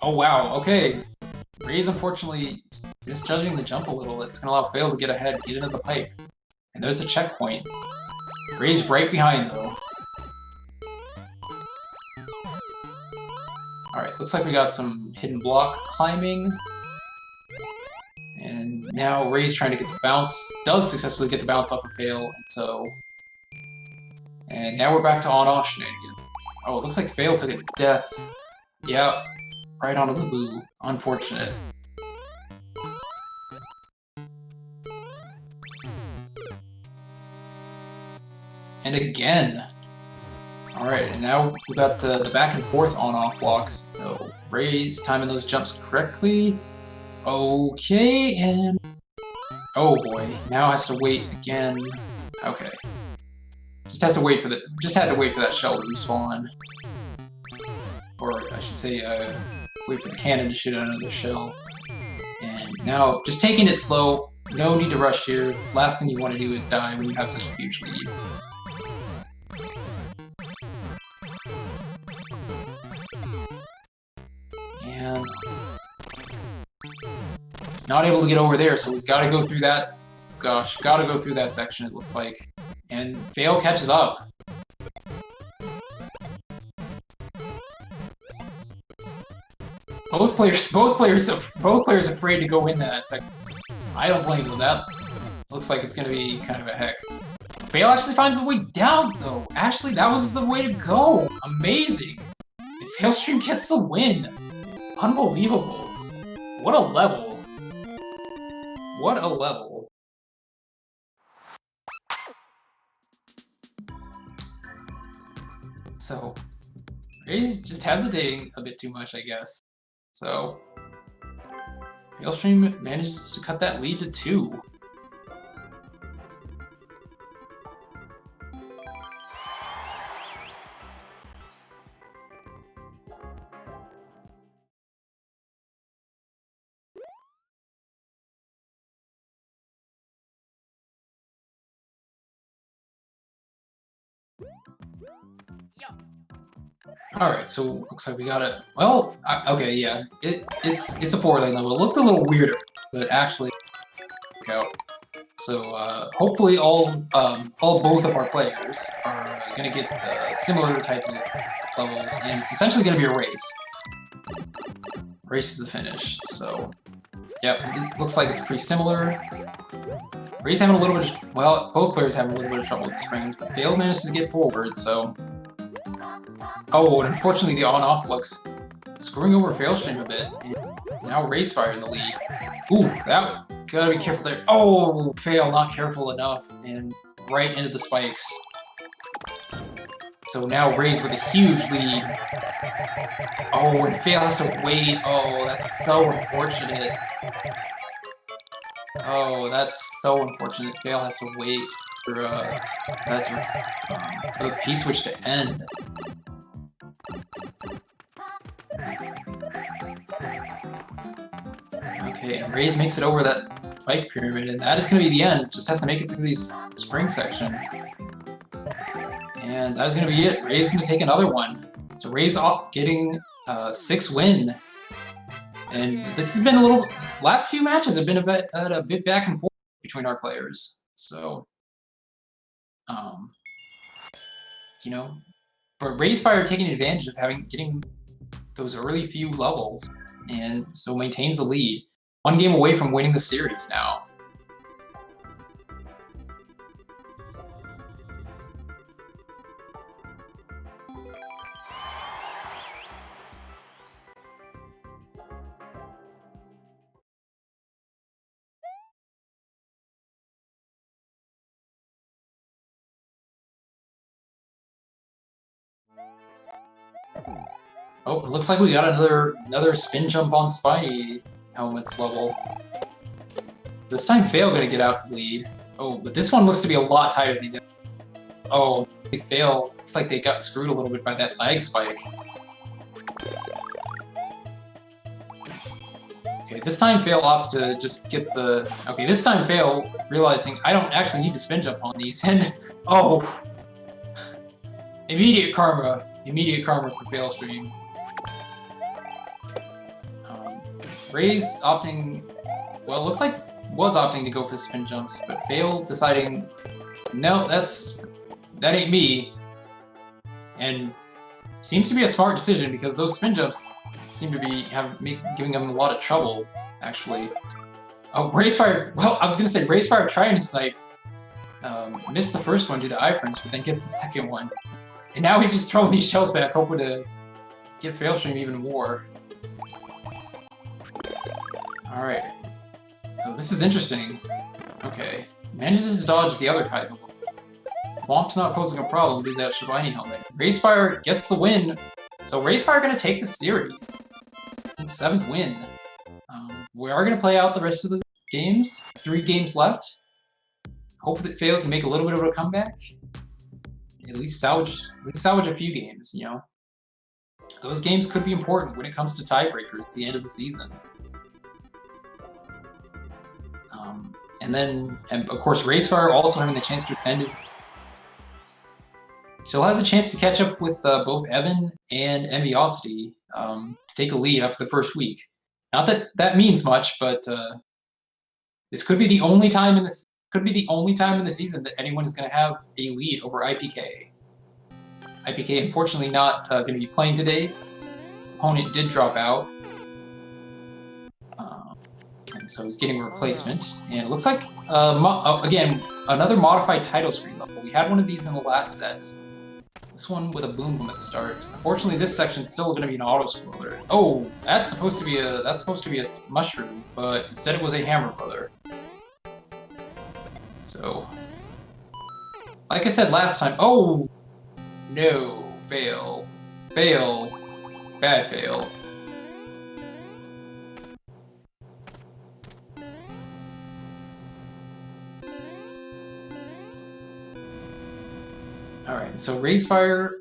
wow, okay. Ray's unfortunately misjudging the jump a little. It's gonna allow Fail to get ahead, get into the pipe. And there's a checkpoint. Ray's right behind, though. Alright, looks like we got some hidden block climbing. And now Ray's trying to get the bounce, does successfully get the bounce off of Fail, and so... And now we're back to on-off shenanigans. Oh, it looks like Fail took a death. Yeah, right onto the boo. Unfortunate. And again! Alright, and now we got the back and forth on-off blocks. So Ray's timing those jumps correctly. Okay, and... Oh boy, now has to wait again. Okay. Just had to wait for that shell to respawn. Or I should say, wait for the cannon to shoot out another shell. And now, just taking it slow, no need to rush here. Last thing you want to do is die when you have such a huge lead. And... not able to get over there, so he's got to go through that. Gosh, got to go through that section, it looks like. And Fail catches up. Both players afraid to go in that second. I don't blame them. That looks like it's gonna be kind of a heck. Fail actually finds a way down though. Actually, that was the way to go. Amazing. And Failstream gets the win. Unbelievable. What a level. What a level. So, Ray's just hesitating a bit too much, I guess. So, Failstream manages to cut that lead to 2. Alright, so looks like we got it. Well, okay, yeah, it's a 4-lane level. It looked a little weirder, but actually worked out. So hopefully both of our players are gonna get similar types of levels, and it's essentially gonna be a race to the finish. So, yep, it looks like it's pretty similar. Ray's having a little bit of, well, both players having a little bit of trouble with the springs, but Fail manages to get forward, so. Oh, and unfortunately the on-off block's screwing over Failstream a bit, and now raysfire in the lead. Ooh, that, gotta be careful there. Oh, Fail, not careful enough, and right into the spikes. So now Rays with a huge lead. Oh, and Fail has to wait. Oh, that's so unfortunate. Oh, that's so unfortunate. Fail has to wait for for the P-switch to end. Okay, and Rays makes it over that spike pyramid, and that is going to be the end. Just has to make it through the spring section. And that is going to be it. Rays going to take another one. So Rays getting 6 win. And this has been a little... Last few matches have been a bit back and forth between our players. So, you know, but raysfire taking advantage of getting those early few levels, and so maintains the lead. 1 game away from winning the series now. Oh, it looks like we got another spin jump on Spiny helmet's level. This time Fail gonna get out to the lead. Oh, but this one looks to be a lot tighter than the other. Oh, Fail. Looks like they got screwed a little bit by that lag spike. Okay, this time Fail opts to just get the... Okay, this time Fail realizing I don't actually need to spin jump on these, and... Oh! Immediate karma. Immediate karma for Failstream. Ray's opting... Well, it looks like was opting to go for the spin jumps, but Fail deciding, no, that ain't me. And seems to be a smart decision because those spin jumps seem to be giving him a lot of trouble, actually. Oh, raysfire, well, I was gonna say raysfire trying to snipe, missed the first one due to iframes, but then gets the second one. And now he's just throwing these shells back, hoping to get Failstream even more. Alright. Oh, this is interesting. Okay. Manages to dodge the other Kaizen. Womp's not posing a problem due to that Shivani helmet. Raysfire gets the win. So Raysfire gonna take the series. 7th win. We are gonna play out the rest of the games. 3 games left. Hope that Fail can make a little bit of a comeback. At least salvage a few games, you know. Those games could be important when it comes to tiebreakers at the end of the season. And of course, Raysfire also having the chance to extend his... So has a chance to catch up with both Evan and Enviosity to take the lead after the first week. Not that that means much, but this could be the only time in this in the season that anyone is going to have a lead over IPK. IPK unfortunately not going to be playing today. Opponent did drop out. So he's getting a replacement, and it looks like, again, another modified title screen level. We had one of these in the last set. This one with a boom boom at the start. Unfortunately, this section's still going to be an auto scroller. Oh, that's supposed to be a mushroom, but instead it was a hammer brother. So, like I said last time, oh no, fail, bad fail. Alright, so raysfire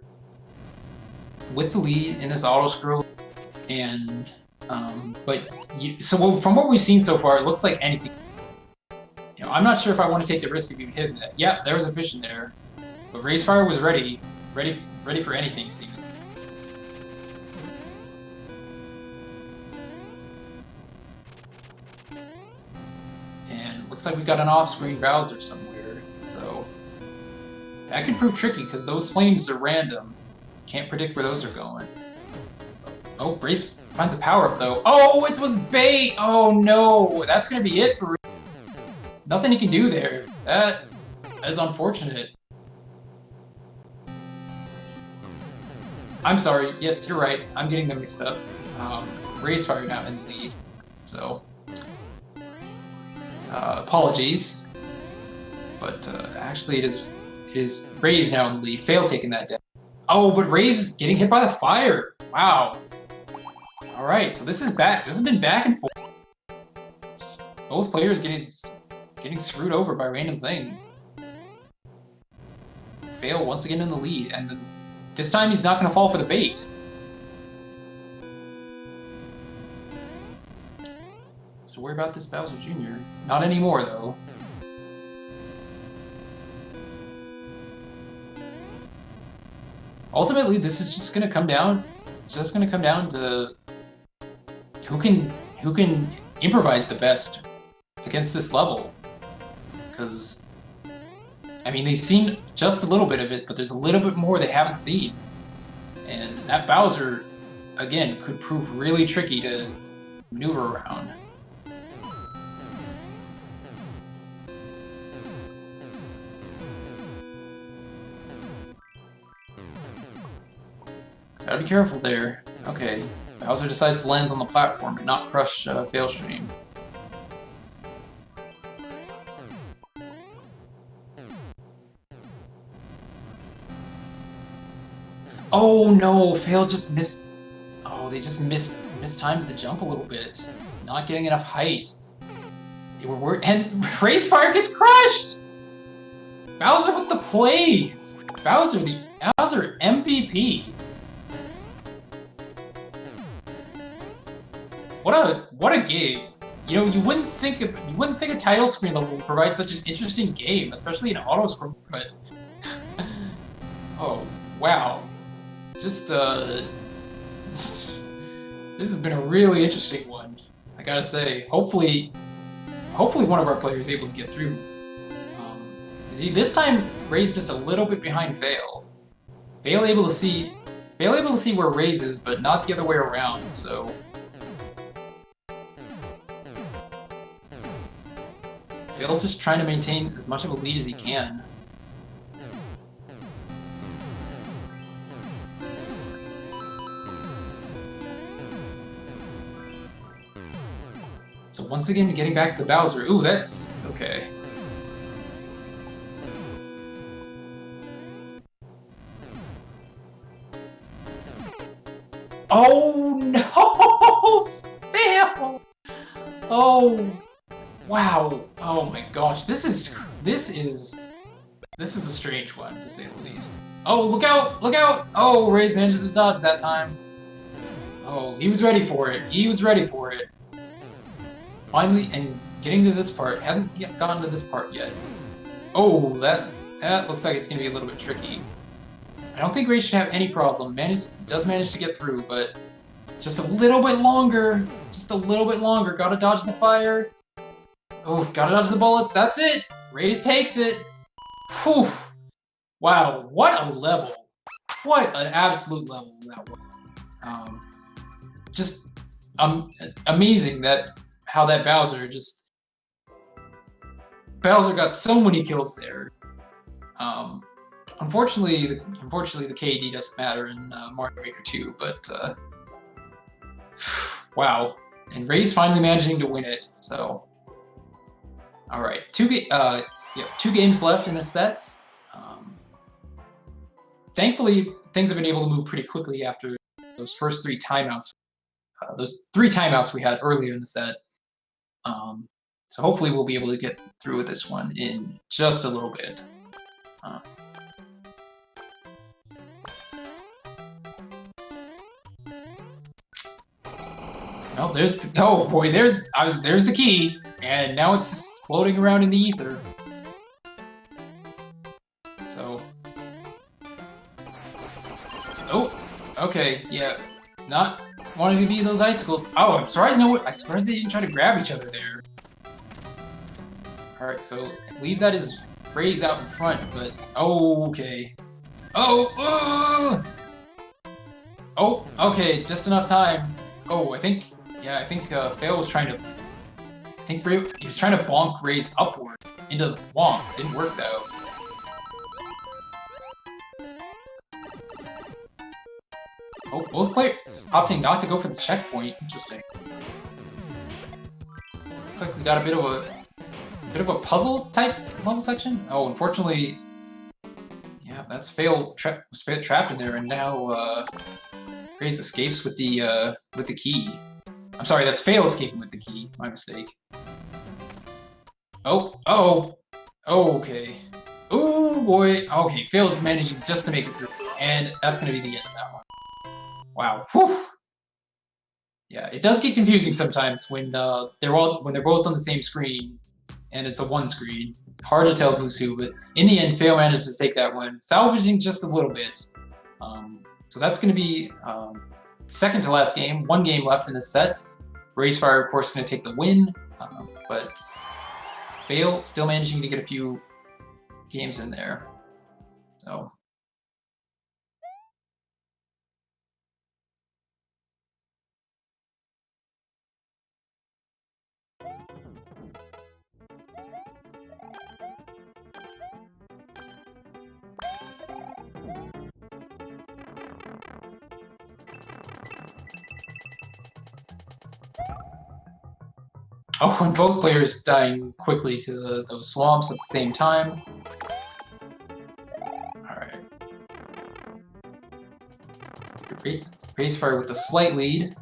with the lead in this auto scroll, and so from what we've seen so far, it looks like anything. You know, I'm not sure if I want to take the risk of even hitting that. Yeah, there was a fish in there, but raysfire was ready for anything, Steven. And looks like we got an off-screen Bowser somewhere, so that could prove tricky because those flames are random. Can't predict where those are going. Oh, Race finds a power-up though. Oh, it was bait! Oh no, that's gonna be it for nothing he can do there. That is unfortunate. I'm sorry, yes, you're right. I'm getting them mixed up. Raysfire now in the lead, so apologies. But actually it is Ray's now in the lead. Fail taking that down. Oh, but Ray's getting hit by the fire. Wow. Alright, so this is back. This has been back and forth. Just both players getting screwed over by random things. Fail once again in the lead, and this time he's not going to fall for the bait. So worry about this Bowser Jr. Not anymore, though. Ultimately, this is just going to come down. It's just going to come down to who can improvise the best against this level. Because, I mean, they've seen just a little bit of it, but there's a little bit more they haven't seen. And that Bowser, again, could prove really tricky to maneuver around. Gotta be careful there. Okay, Bowser decides to land on the platform and not crush Failstream. Oh no, Fail just missed. Oh, they just mistimed the jump a little bit. Not getting enough height. And Raysfire gets crushed! Bowser with the plays! Bowser MVP. What a game. You know, you wouldn't think a title screen level would provide such an interesting game, especially an auto scroll, but oh wow. Just this has been a really interesting one. I gotta say, hopefully one of our players is able to get through. See, this time Ray's just a little bit behind Fail. Fail able to see where Ray's is, but not the other way around. So Fail just trying to maintain as much of a lead as he can. So once again, getting back to Bowser. Ooh, that's okay. Oh no! Fail! Oh wow! Oh my gosh! This is a strange one to say the least. Oh, look out! Look out! Oh, Ray's manages to dodge that time. Oh, he was ready for it. He was ready for it. Finally, and getting to this part, hasn't yet gotten to this part yet. Oh, that looks like it's going to be a little bit tricky. I don't think Ray should have any problem. Does manage to get through, but just a little bit longer. Just a little bit longer. Gotta dodge the fire. Oh, gotta dodge the bullets. That's it. Rays takes it. Whew. Wow, what a level. What an absolute level that was. Just amazing that how that Bowser got so many kills there. Unfortunately, the KD doesn't matter in Mario Maker 2, but wow. And Ray's finally managing to win it. So, all right, two games left in this set. Thankfully, things have been able to move pretty quickly after those first 3 timeouts. Those 3 timeouts we had earlier in the set. So hopefully we'll be able to get through with this one in just a little bit. Oh, there's the key, and now it's floating around in the ether. So, oh, okay, yeah, not wanting to be those icicles. Oh, I'm surprised they didn't try to grab each other there. All right, so I believe that is Ray's out in front, but oh, okay. Oh, okay, just enough time. Oh, I think Fail was trying to. He was trying to bonk Ray's upward into the thwomp. Didn't work though. Oh, both players opting not to go for the checkpoint. Interesting. Looks like we got a bit of a puzzle type level section. Oh, unfortunately, yeah, that's Fail trapped in there, and now Ray's escapes with the key. I'm sorry, that's Fail escaping with the key. My mistake. Oh, okay. Oh boy. Okay, Fail's managing just to make it through, and that's gonna be the end of that one. Wow. Whew. Yeah, it does get confusing sometimes when they're both on the same screen, and it's a one screen. Hard to tell who's who, but in the end, Fail manages to take that one, salvaging just a little bit. So that's going to be second to last game. 1 game left in the set. Raysfire, of course, going to take the win, but Fail still managing to get a few games in there. So. Oh, and both players dying quickly to those swamps at the same time. Alright. Raysfire with a slight lead.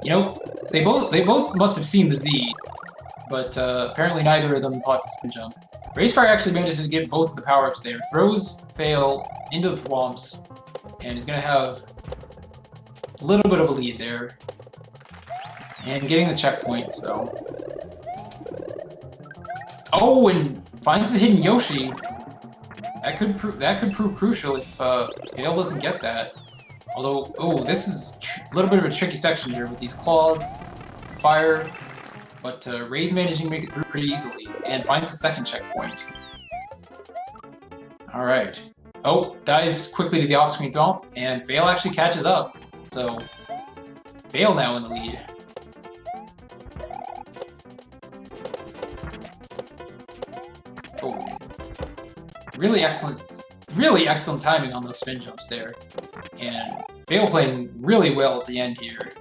You know, they both must have seen the Z, but apparently neither of them thought to spin jump. Raysfire actually manages to get both of the power-ups there, throws Fail into the thwomps, and is going to have a little bit of a lead there. And getting the checkpoint, so... Oh, and finds the hidden Yoshi! That could prove crucial if Fail doesn't get that. Although, oh, this is a little bit of a tricky section here with these claws, fire, but Ray's managing to make it through pretty easily, and finds the second checkpoint. Alright. Oh, dies quickly to the off-screen thwomp, and Fail actually catches up. So, Fail now in the lead. Oh, really excellent timing on those spin jumps there. And Fail playing really well at the end here.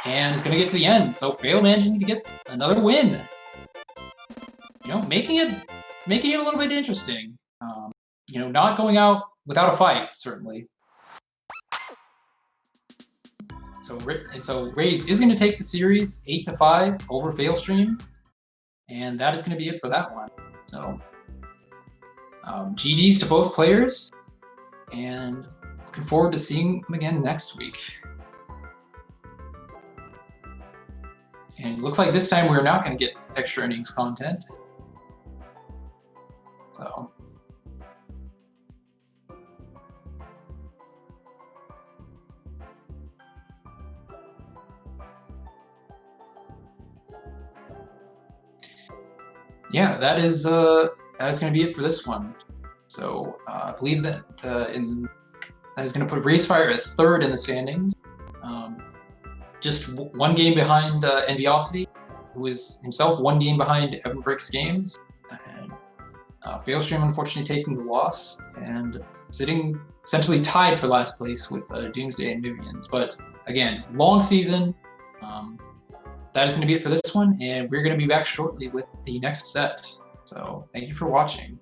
And is going to get to the end, so Fail managing to get another win. You know, making it a little bit interesting. You know, not going out without a fight, certainly. So Rays is going to take the series 8-5 over Failstream, and that is going to be it for that one. So, GG's to both players, and looking forward to seeing them again next week. And it looks like this time we're not going to get extra innings content. So. Yeah, that is going to be it for this one. So I believe that that is going to put Raysfire at 3rd in the standings. just one game behind Enviosity, who is himself one game behind Evan Bricks Games. And Failstream unfortunately taking the loss and sitting essentially tied for last place with Doomsday and Vivians. But again, long season. That is going to be it for this one, and we're going to be back shortly with the next set. So thank you for watching.